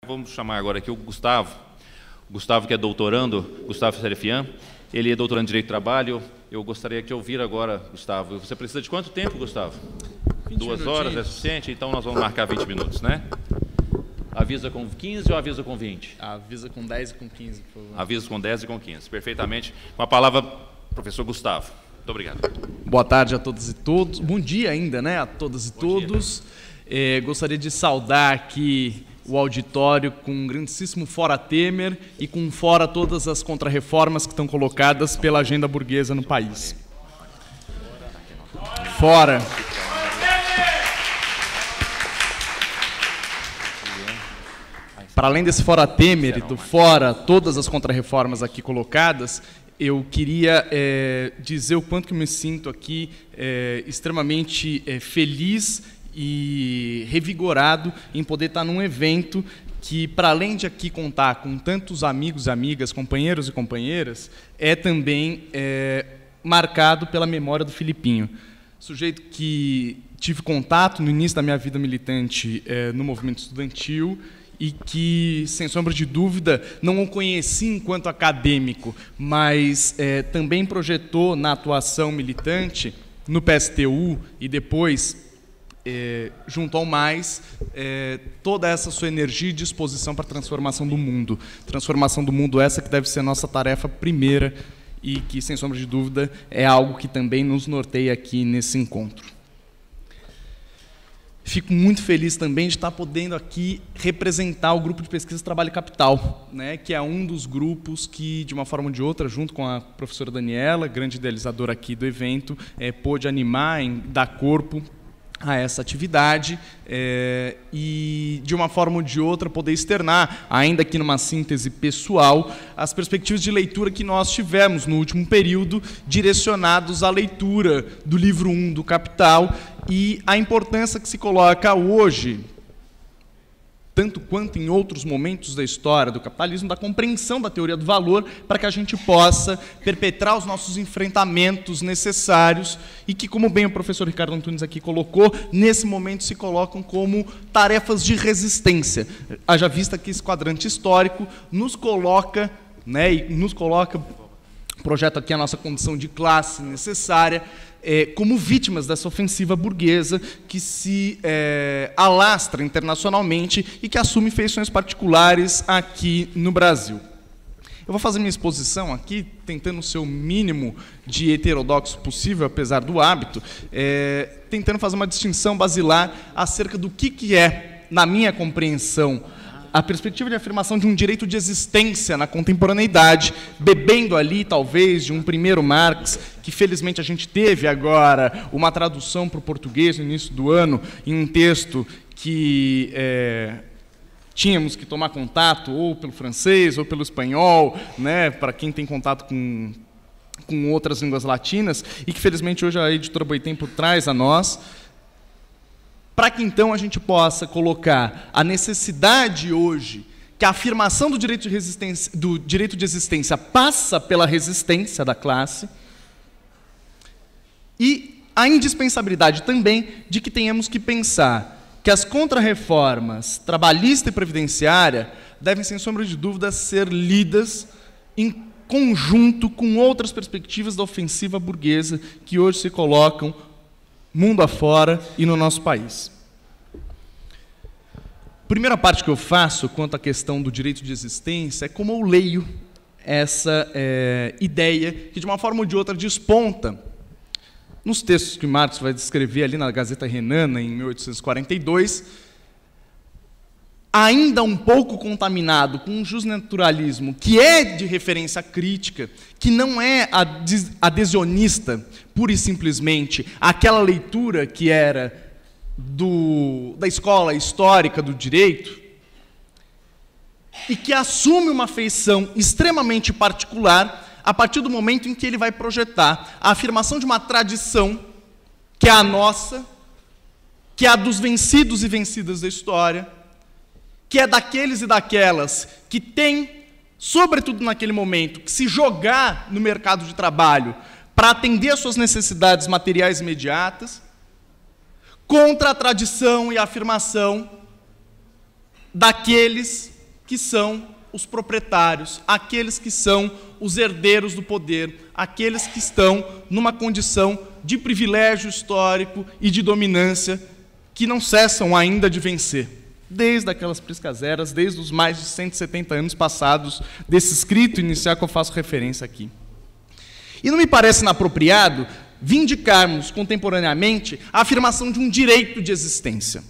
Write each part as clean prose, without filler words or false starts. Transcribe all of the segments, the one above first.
Vamos chamar agora aqui o Gustavo. Gustavo, que é doutorando, Gustavo Serefian. Ele é doutorando em Direito do Trabalho. Eu gostaria de ouvir agora, Gustavo. Você precisa de quanto tempo, Gustavo? 2 horas é suficiente? Então nós vamos marcar 20 minutos, né? Avisa com 15 ou avisa com 20? Avisa com 10 e com 15, por favor. Avisa com 10 e com 15. Perfeitamente. Com a palavra, professor Gustavo. Muito obrigado. Boa tarde a todas e todos. Bom dia ainda, né, a todas e todos. Gostaria de saudar aqui o auditório com um grandíssimo fora Temer e com fora todas as contrarreformas que estão colocadas pela agenda burguesa no país. Fora. Para além desse fora Temer e do fora todas as contrarreformas aqui colocadas, eu queria dizer o quanto que eu me sinto aqui extremamente feliz e revigorado em poder estar num evento que, para além de aqui contar com tantos amigos e amigas, companheiros e companheiras, é também marcado pela memória do Filipinho. Sujeito que tive contato no início da minha vida militante no movimento estudantil e que, sem sombra de dúvida, não o conheci enquanto acadêmico, mas também projetou na atuação militante no PSTU e depois junto ao MAIS, toda essa sua energia e disposição para a transformação do mundo. Transformação do mundo essa que deve ser a nossa tarefa primeira e que, sem sombra de dúvida, é algo que também nos norteia aqui nesse encontro. Fico muito feliz também de estar podendo aqui representar o grupo de pesquisa Trabalho e Capital, né, que é um dos grupos que, de uma forma ou de outra, junto com a professora Daniela, grande idealizadora aqui do evento, pôde animar, dar corpo a essa atividade e, de uma forma ou de outra, poder externar, ainda que numa síntese pessoal, as perspectivas de leitura que nós tivemos no último período, direcionados à leitura do livro 1 do Capital e a importância que se coloca hoje, tanto quanto em outros momentos da história do capitalismo, da compreensão da teoria do valor, para que a gente possa perpetrar os nossos enfrentamentos necessários e que, como bem o professor Ricardo Antunes aqui colocou, nesse momento se colocam como tarefas de resistência. Haja vista que esse quadrante histórico nos coloca, projeta aqui a nossa condição de classe necessária, como vítimas dessa ofensiva burguesa que se alastra internacionalmente e que assume feições particulares aqui no Brasil. Eu vou fazer minha exposição aqui, tentando ser o mínimo de heterodoxo possível, apesar do hábito, tentando fazer uma distinção basilar acerca do que é, na minha compreensão, a perspectiva de afirmação de um direito de existência na contemporaneidade, bebendo ali, talvez, de um primeiro Marx, que felizmente a gente teve agora uma tradução para o português no início do ano, em um texto que tínhamos que tomar contato ou pelo francês ou pelo espanhol, né, para quem tem contato com outras línguas latinas, e que felizmente hoje a editora Boitempo traz a nós, para que então a gente possa colocar a necessidade hoje que a afirmação do direito de existência passa pela resistência da classe e a indispensabilidade também de que tenhamos que pensar que as contrarreformas trabalhista e previdenciária devem, sem sombra de dúvida, ser lidas em conjunto com outras perspectivas da ofensiva burguesa que hoje se colocam mundo afora e no nosso país. A primeira parte que eu faço quanto à questão do direito de existência é como eu leio essa ideia que, de uma forma ou de outra, desponta nos textos que Marx vai descrever ali na Gazeta Renana, em 1842, ainda um pouco contaminado com um justnaturalismo que é de referência crítica, que não é adhesionista, pura e simplesmente, aquela leitura que era da escola histórica do direito, e que assume uma feição extremamente particular a partir do momento em que ele vai projetar a afirmação de uma tradição que é a nossa, que é a dos vencidos e vencidas da história, que é daqueles e daquelas que têm, sobretudo naquele momento, que se jogar no mercado de trabalho para atender às suas necessidades materiais imediatas, contra a tradição e a afirmação daqueles que são os proprietários, aqueles que são os herdeiros do poder, aqueles que estão numa condição de privilégio histórico e de dominância que não cessam ainda de vencer, desde aquelas priscas eras, desde os mais de 170 anos passados desse escrito inicial que eu faço referência aqui. E não me parece inapropriado vindicarmos contemporaneamente a afirmação de um direito de existência.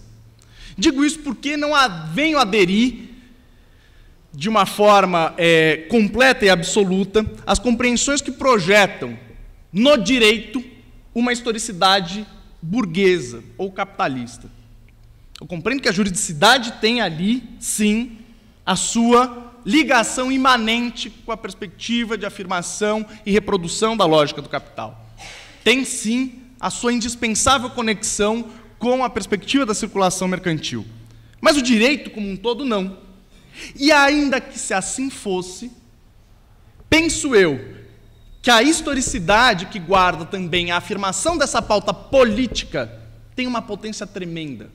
Digo isso porque não venho aderir de uma forma completa e absoluta às compreensões que projetam no direito uma historicidade burguesa ou capitalista. Eu compreendo que a juridicidade tem ali, sim, a sua ligação imanente com a perspectiva de afirmação e reprodução da lógica do capital. Tem, sim, a sua indispensável conexão com a perspectiva da circulação mercantil. Mas o direito, como um todo, não. E ainda que se assim fosse, penso eu que a historicidade que guarda também a afirmação dessa pauta política tem uma potência tremenda.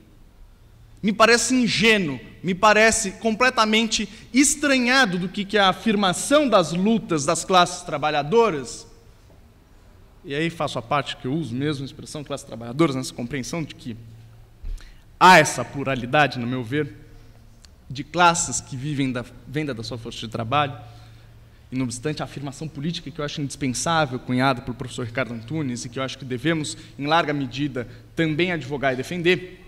Me parece ingênuo, me parece completamente estranhado do que é a afirmação das lutas das classes trabalhadoras, e aí faço a parte que eu uso mesmo a expressão classes trabalhadoras, nessa compreensão de que há essa pluralidade, no meu ver, de classes que vivem da venda da sua força de trabalho, e, não obstante, a afirmação política que eu acho indispensável, cunhada pelo professor Ricardo Antunes, e que eu acho que devemos, em larga medida, também advogar e defender,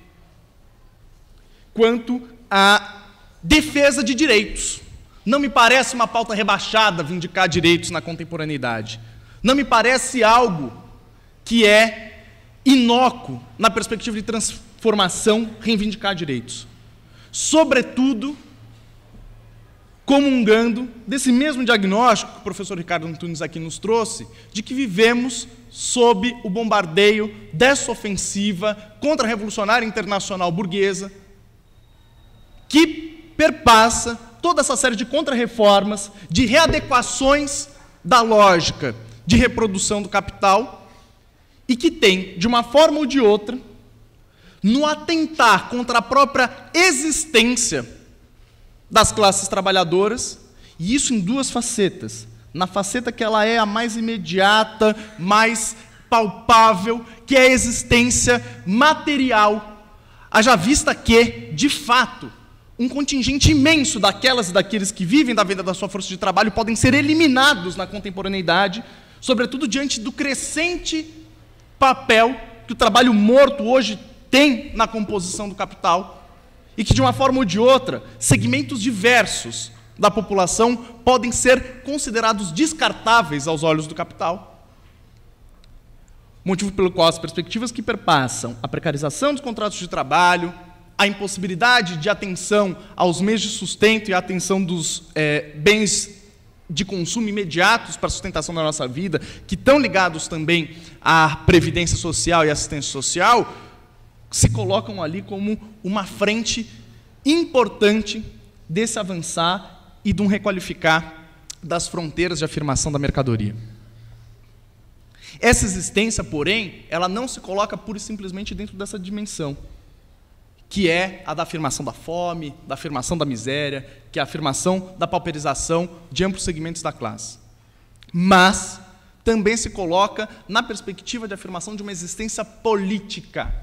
quanto à defesa de direitos. Não me parece uma pauta rebaixada vindicar direitos na contemporaneidade. Não me parece algo que é inócuo na perspectiva de transformação reivindicar direitos. Sobretudo, comungando desse mesmo diagnóstico que o professor Ricardo Antunes aqui nos trouxe, de que vivemos sob o bombardeio dessa ofensiva contra-revolucionária internacional burguesa, que perpassa toda essa série de contra-reformas, de readequações da lógica de reprodução do capital, e que tem, de uma forma ou de outra, no atentar contra a própria existência das classes trabalhadoras, e isso em duas facetas. Na faceta que ela é a mais imediata, mais palpável, que é a existência material, haja vista que, de fato, um contingente imenso daquelas e daqueles que vivem da venda da sua força de trabalho podem ser eliminados na contemporaneidade, sobretudo diante do crescente papel que o trabalho morto hoje tem na composição do capital, e que, de uma forma ou de outra, segmentos diversos da população podem ser considerados descartáveis aos olhos do capital. Motivo pelo qual as perspectivas que perpassam a precarização dos contratos de trabalho, a impossibilidade de atenção aos meios de sustento e a atenção dos bens de consumo imediatos para a sustentação da nossa vida, que estão ligados também à previdência social e assistência social, se colocam ali como uma frente importante desse avançar e de um requalificar das fronteiras de afirmação da mercadoria. Essa existência, porém, ela não se coloca pura e simplesmente dentro dessa dimensão, que é a da afirmação da fome, da afirmação da miséria, que é a afirmação da pauperização de amplos segmentos da classe. Mas também se coloca na perspectiva de afirmação de uma existência política.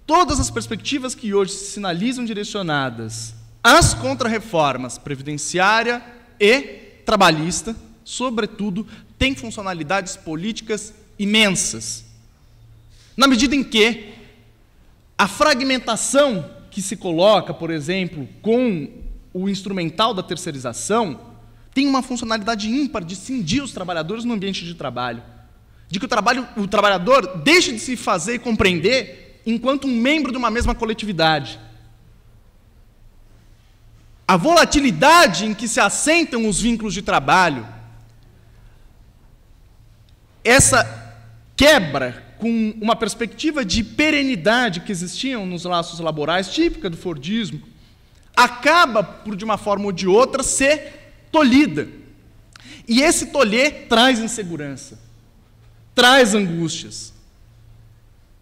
Todas as perspectivas que hoje se sinalizam direcionadas às contrarreformas previdenciária e trabalhista, sobretudo, têm funcionalidades políticas imensas. Na medida em que a fragmentação que se coloca, por exemplo, com o instrumental da terceirização, tem uma funcionalidade ímpar de cindir os trabalhadores no ambiente de trabalho, de que o trabalhador deixe de se fazer e compreender enquanto um membro de uma mesma coletividade. A volatilidade em que se assentam os vínculos de trabalho, essa quebra com uma perspectiva de perenidade que existiam nos laços laborais, típica do fordismo, acaba, por de uma forma ou de outra, ser tolhida. E esse tolher traz insegurança, traz angústias,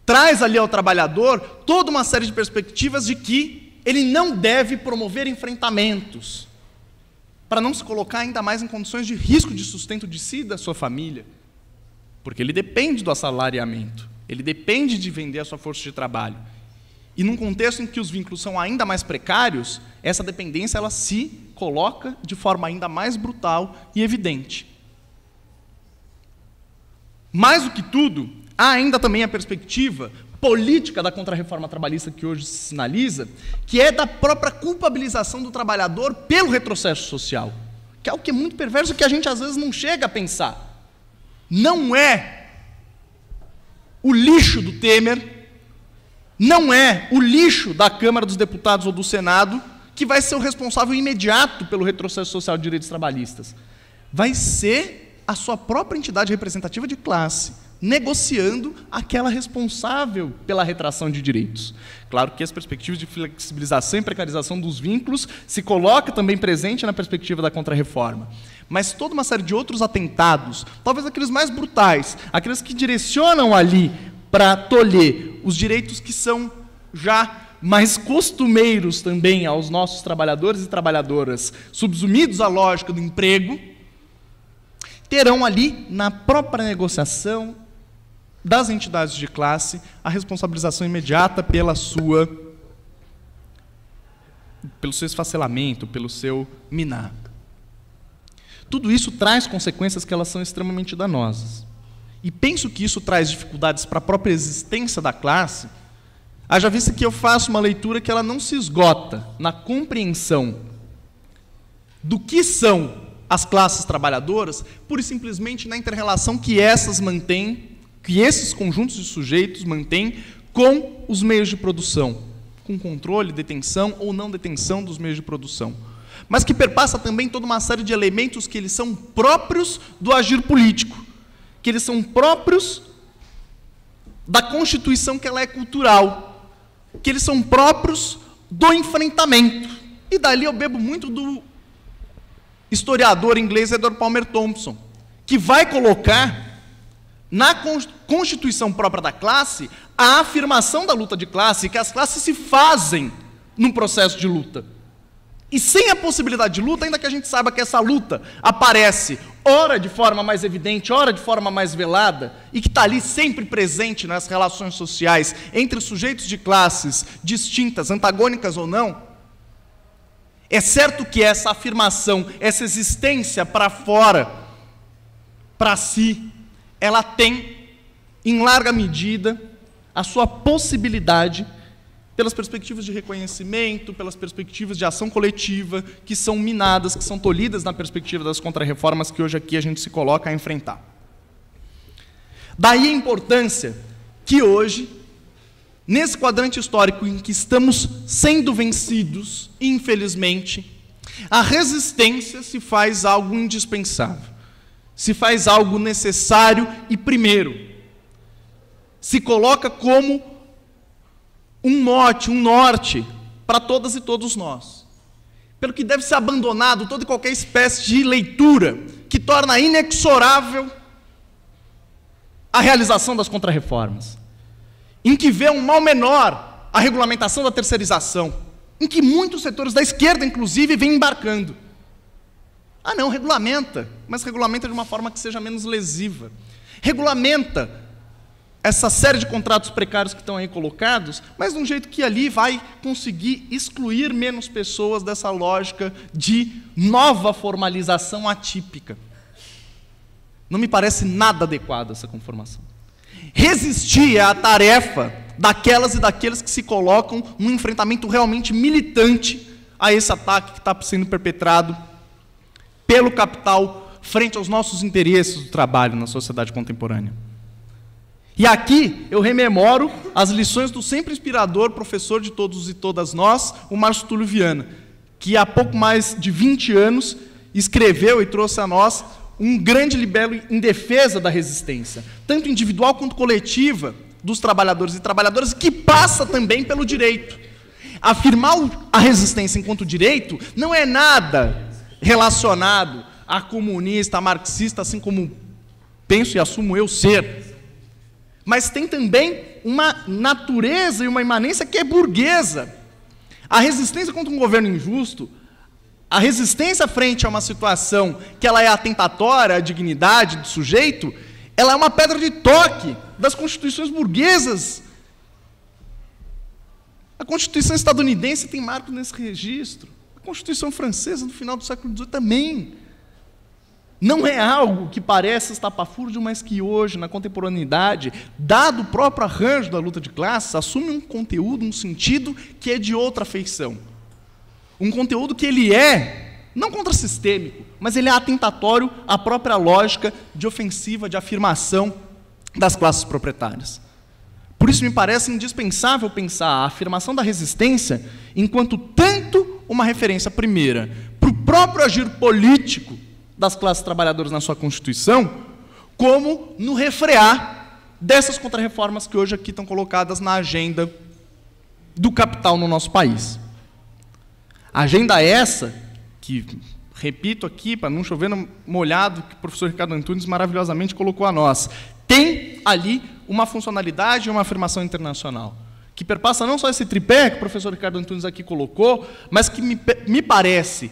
traz ali ao trabalhador toda uma série de perspectivas de que Ele não deve promover enfrentamentos para não se colocar ainda mais em condições de risco de sustento de si e da sua família. Porque ele depende do assalariamento, ele depende de vender a sua força de trabalho. E num contexto em que os vínculos são ainda mais precários, essa dependência ela se coloca de forma ainda mais brutal e evidente. Mais do que tudo, há ainda também a perspectiva política da contrarreforma trabalhista que hoje se sinaliza, que é da própria culpabilização do trabalhador pelo retrocesso social, que é algo que é muito perverso e que a gente às vezes não chega a pensar. Não é o lixo do Temer, não é o lixo da Câmara dos Deputados ou do Senado que vai ser o responsável imediato pelo retrocesso social de direitos trabalhistas. Vai ser a sua própria entidade representativa de classe, negociando aquela responsável pela retração de direitos. Claro que as perspectivas de flexibilização e precarização dos vínculos se coloca também presente na perspectiva da contrarreforma. Mas toda uma série de outros atentados, talvez aqueles mais brutais, aqueles que direcionam ali para tolher os direitos que são já mais costumeiros também aos nossos trabalhadores e trabalhadoras, subsumidos à lógica do emprego, terão ali, na própria negociação das entidades de classe, a responsabilização imediata pelo seu esfacelamento, pelo seu minar. Tudo isso traz consequências que elas são extremamente danosas. E penso que isso traz dificuldades para a própria existência da classe, haja vista que eu faço uma leitura que ela não se esgota na compreensão do que são as classes trabalhadoras, pura e simplesmente na inter-relação que essas mantêm, que esses conjuntos de sujeitos mantêm com os meios de produção, com controle, detenção ou não detenção dos meios de produção. Mas que perpassa também toda uma série de elementos que eles são próprios do agir político, que eles são próprios da Constituição, que ela é cultural, que eles são próprios do enfrentamento. E dali eu bebo muito do historiador inglês Edward Palmer Thompson, que vai colocar na Constituição própria da classe a afirmação da luta de classe, que as classes se fazem num processo de luta. E sem a possibilidade de luta, ainda que a gente saiba que essa luta aparece ora de forma mais evidente, ora de forma mais velada, e que está ali sempre presente nas relações sociais entre sujeitos de classes distintas, antagônicas ou não, é certo que essa afirmação, essa existência para fora, para si, ela tem, em larga medida, a sua possibilidade pelas perspectivas de reconhecimento, pelas perspectivas de ação coletiva, que são minadas, que são tolhidas na perspectiva das contrarreformas que hoje aqui a gente se coloca a enfrentar. Daí a importância que hoje, nesse quadrante histórico em que estamos sendo vencidos, infelizmente, a resistência se faz algo indispensável, se faz algo necessário e primeiro, se coloca como um mote, um norte para todas e todos nós. Pelo que deve ser abandonado toda e qualquer espécie de leitura que torna inexorável a realização das contrarreformas, em que vê um mal menor a regulamentação da terceirização, em que muitos setores da esquerda, inclusive, vêm embarcando. Ah, não, regulamenta, mas regulamenta de uma forma que seja menos lesiva. Regulamenta essa série de contratos precários que estão aí colocados, mas de um jeito que ali vai conseguir excluir menos pessoas dessa lógica de nova formalização atípica. Não me parece nada adequada essa conformação. Resistir é a tarefa daquelas e daqueles que se colocam num enfrentamento realmente militante a esse ataque que está sendo perpetrado pelo capital frente aos nossos interesses do trabalho na sociedade contemporânea. E aqui eu rememoro as lições do sempre inspirador professor de todos e todas nós, o Márcio Túlio Viana, que há pouco mais de 20 anos escreveu e trouxe a nós um grande libelo em defesa da resistência, tanto individual quanto coletiva, dos trabalhadores e trabalhadoras, que passa também pelo direito. Afirmar a resistência enquanto direito não é nada relacionado a comunista, a marxista, assim como penso e assumo eu ser. Mas tem também uma natureza e uma imanência que é burguesa. A resistência contra um governo injusto, a resistência frente a uma situação que ela é atentatória à dignidade do sujeito, ela é uma pedra de toque das constituições burguesas. A Constituição estadunidense tem marco nesse registro. A Constituição francesa, no final do século XVIII, também. Não é algo que parece estapafúrdio, mas que hoje, na contemporaneidade, dado o próprio arranjo da luta de classes, assume um conteúdo, um sentido que é de outra feição. Um conteúdo que ele é, não contrassistêmico, mas ele é atentatório à própria lógica de ofensiva, de afirmação das classes proprietárias. Por isso me parece indispensável pensar a afirmação da resistência enquanto tanto uma referência primeira para o próprio agir político das classes trabalhadoras na sua Constituição, como no refrear dessas contrarreformas que hoje aqui estão colocadas na agenda do capital no nosso país. A agenda essa, que, repito aqui, para não chover no molhado, que o professor Ricardo Antunes maravilhosamente colocou a nós, tem ali uma funcionalidade e uma afirmação internacional, que perpassa não só esse tripé que o professor Ricardo Antunes aqui colocou, mas que me parece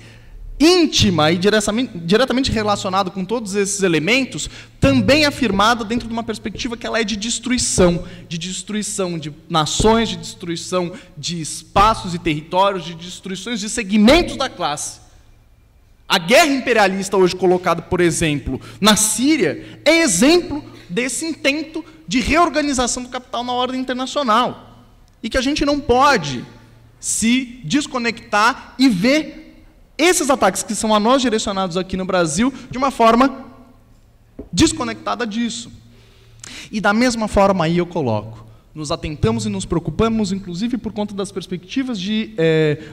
íntima e diretamente relacionado com todos esses elementos, também afirmada dentro de uma perspectiva que ela é de destruição de nações, de destruição de espaços e territórios, de destruições de segmentos da classe. A guerra imperialista hoje colocada, por exemplo, na Síria, é exemplo desse intento de reorganização do capital na ordem internacional. E que a gente não pode se desconectar e ver esses ataques que são a nós direcionados aqui no Brasil de uma forma desconectada disso. E da mesma forma aí eu coloco, nos atentamos e nos preocupamos, inclusive por conta das perspectivas de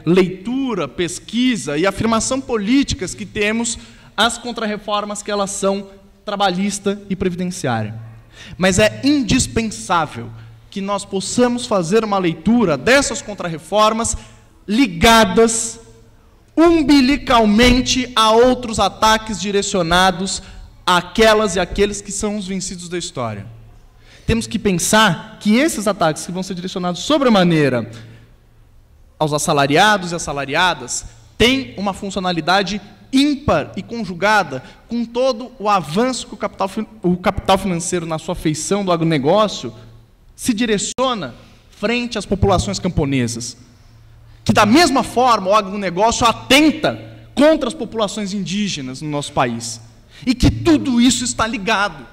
leitura, pesquisa e afirmação políticas que temos às contrarreformas que elas são trabalhista e previdenciária. Mas é indispensável que nós possamos fazer uma leitura dessas contrarreformas ligadas umbilicalmente a outros ataques direcionados àquelas e àqueles que são os vencidos da história. Temos que pensar que esses ataques que vão ser direcionados sobremaneira aos assalariados e assalariadas têm uma funcionalidade ímpar e conjugada com todo o avanço que o capital financeiro, na sua feição do agronegócio, se direciona frente às populações camponesas. Que, da mesma forma, o agronegócio atenta contra as populações indígenas no nosso país. E que tudo isso está ligado.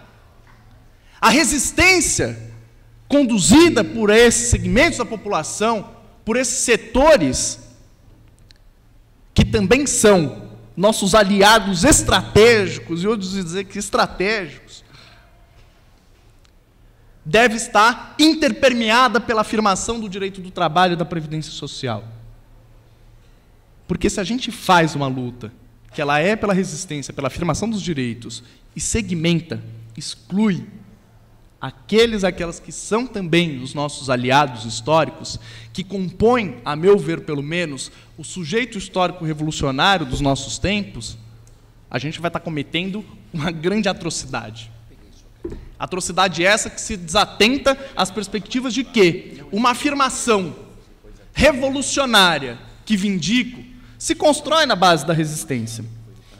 A resistência conduzida por esses segmentos da população, por esses setores, que também são nossos aliados estratégicos, e outros dizer que estratégicos, deve estar interpermeada pela afirmação do direito do trabalho e da previdência social. Porque se a gente faz uma luta, que ela é pela resistência, pela afirmação dos direitos, e segmenta, exclui aquelas que são também os nossos aliados históricos, que compõem, a meu ver pelo menos, o sujeito histórico revolucionário dos nossos tempos, a gente vai estar cometendo uma grande atrocidade. Atrocidade essa que se desatenta às perspectivas de que uma afirmação revolucionária que vindico se constrói na base da resistência.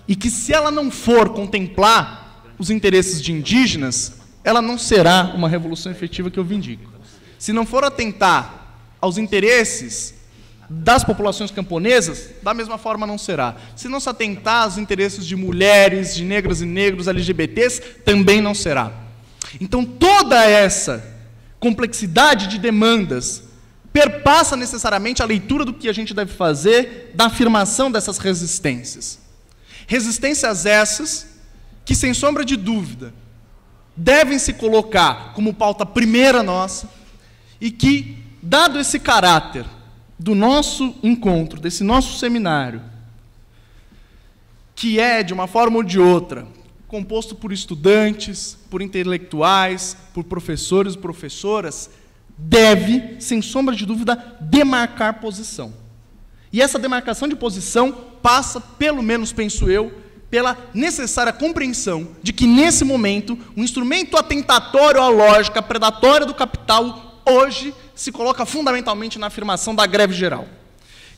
E que, se ela não for contemplar os interesses de indígenas, ela não será uma revolução efetiva que eu vindico. Se não for atentar aos interesses das populações camponesas, da mesma forma não será. Se não se atentar aos interesses de mulheres, de negras e negros, LGBTs, também não será. Então, toda essa complexidade de demandas perpassa necessariamente a leitura do que a gente deve fazer da afirmação dessas resistências. Resistências essas que, sem sombra de dúvida, devem se colocar como pauta primeira nossa e que, dado esse caráter do nosso encontro, desse nosso seminário, que é, de uma forma ou de outra, composto por estudantes, por intelectuais, por professores e professoras, deve, sem sombra de dúvida, demarcar posição. E essa demarcação de posição passa, pelo menos penso eu, pela necessária compreensão de que, nesse momento, um instrumento atentatório à lógica predatória do capital, hoje, se coloca fundamentalmente na afirmação da greve geral.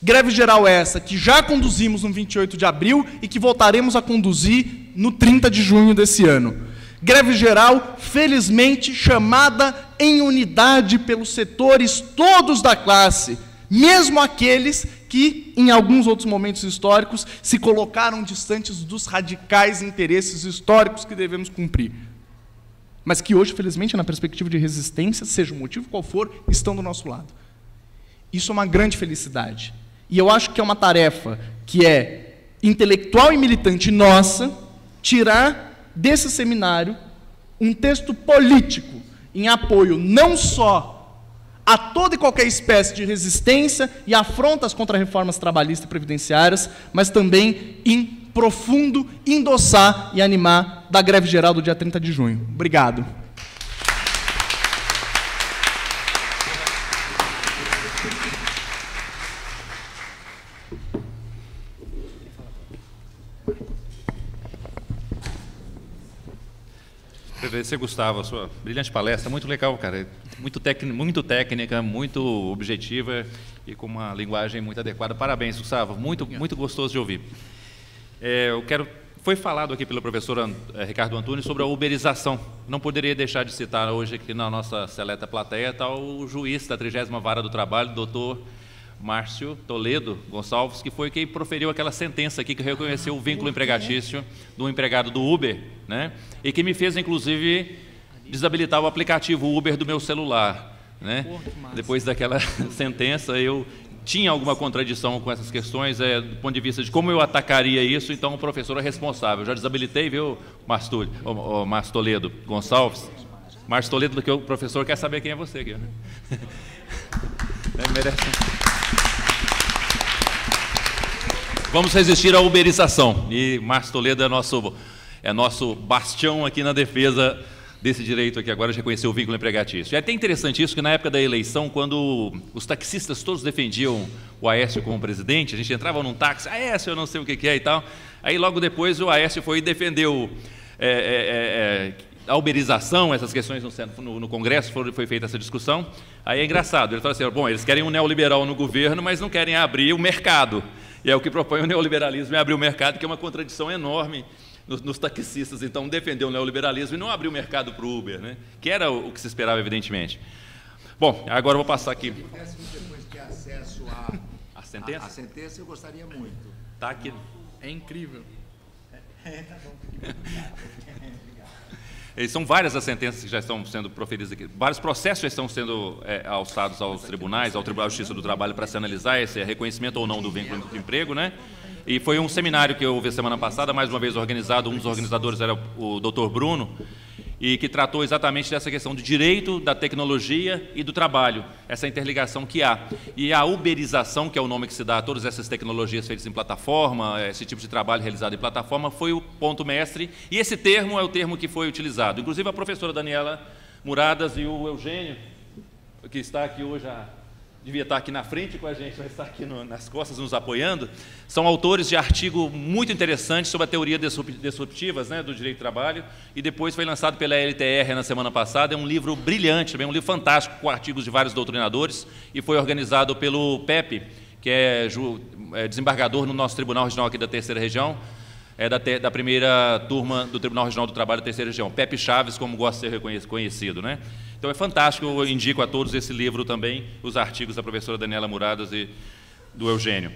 Greve geral essa que já conduzimos no 28 de abril e que voltaremos a conduzir no 30 de junho desse ano. Greve geral, felizmente, chamada em unidade pelos setores todos da classe, mesmo aqueles que, em alguns outros momentos históricos, se colocaram distantes dos radicais interesses históricos que devemos cumprir. Mas que hoje, felizmente, na perspectiva de resistência, seja o motivo qual for, estão do nosso lado. Isso é uma grande felicidade. E eu acho que é uma tarefa que é intelectual e militante nossa, tirar desse seminário um texto político em apoio não só a toda e qualquer espécie de resistência e afrontas contra reformas trabalhistas e previdenciárias, mas também em profundo endossar e animar da greve geral do dia 30 de junho. Obrigado. Agradecer, Gustavo, a sua brilhante palestra, muito legal, cara, muito técnica, muito objetiva e com uma linguagem muito adequada. Parabéns, Gustavo, muito gostoso de ouvir. Foi falado aqui pelo professor Ricardo Antunes sobre a uberização. Não poderia deixar de citar hoje aqui na nossa seleta plateia está o juiz da 30ª Vara do Trabalho, doutor Márcio Toledo Gonçalves, que foi quem proferiu aquela sentença aqui que reconheceu o vínculo empregatício do empregado do Uber, né? E que me fez, inclusive, desabilitar o aplicativo Uber do meu celular, né? Depois daquela sentença, eu tinha alguma contradição com essas questões, do ponto de vista de como eu atacaria isso, então o professor é responsável. Eu já desabilitei, viu, Márcio Toledo Gonçalves? Márcio Toledo, que o professor quer saber quem é você aqui, né? Merece. Vamos resistir à uberização. E Márcio Toledo é nosso bastião aqui na defesa desse direito aqui agora de reconhecer o vínculo empregatício. É até interessante isso, que na época da eleição, quando os taxistas todos defendiam o Aécio como presidente, a gente entrava num táxi, Aécio, eu não sei o que é e tal, aí logo depois o Aécio foi e defendeu a uberização, essas questões no Congresso, foi feita essa discussão. Aí é engraçado, ele fala assim, bom, eles querem um neoliberal no governo, mas não querem abrir o mercado. E é o que propõe o neoliberalismo, é abrir o mercado, que é uma contradição enorme nos taxistas. Então, defender o neoliberalismo e não abrir o mercado para o Uber, né? Que era o que se esperava, evidentemente. Bom, agora eu vou passar aqui. Se pudéssemos depois ter acesso à sentença? A sentença eu gostaria muito. Tá aqui. É incrível. Tá bom. São várias as sentenças que já estão sendo proferidas aqui, vários processos já estão sendo alçados aos tribunais, ao Tribunal de Justiça do Trabalho, para se analisar esse reconhecimento ou não do vínculo de emprego, né? E foi um seminário que eu ouvi semana passada, mais uma vez organizado, um dos organizadores era o Dr. Bruno, e que tratou exatamente dessa questão do direito, da tecnologia e do trabalho, essa interligação que há. E a uberização, que é o nome que se dá a todas essas tecnologias feitas em plataforma, esse tipo de trabalho realizado em plataforma, foi o ponto mestre, e esse termo é o termo que foi utilizado. Inclusive a professora Daniela Muradas e o Eugênio, que está aqui hoje, devia estar aqui na frente com a gente, mas está aqui nas costas nos apoiando, são autores de artigo muito interessante sobre a teoria disruptivas, né, do direito do trabalho, e depois foi lançado pela LTR na semana passada. É um livro brilhante, também um livro fantástico, com artigos de vários doutrinadores, e foi organizado pelo Pepe, que é desembargador no nosso Tribunal Regional aqui da Terceira Região, da primeira turma do Tribunal Regional do Trabalho da Terceira Região, Pepe Chaves, como gosta de ser conhecido, né? Então é fantástico, eu indico a todos esse livro também, os artigos da professora Daniela Muradas e do Eugênio.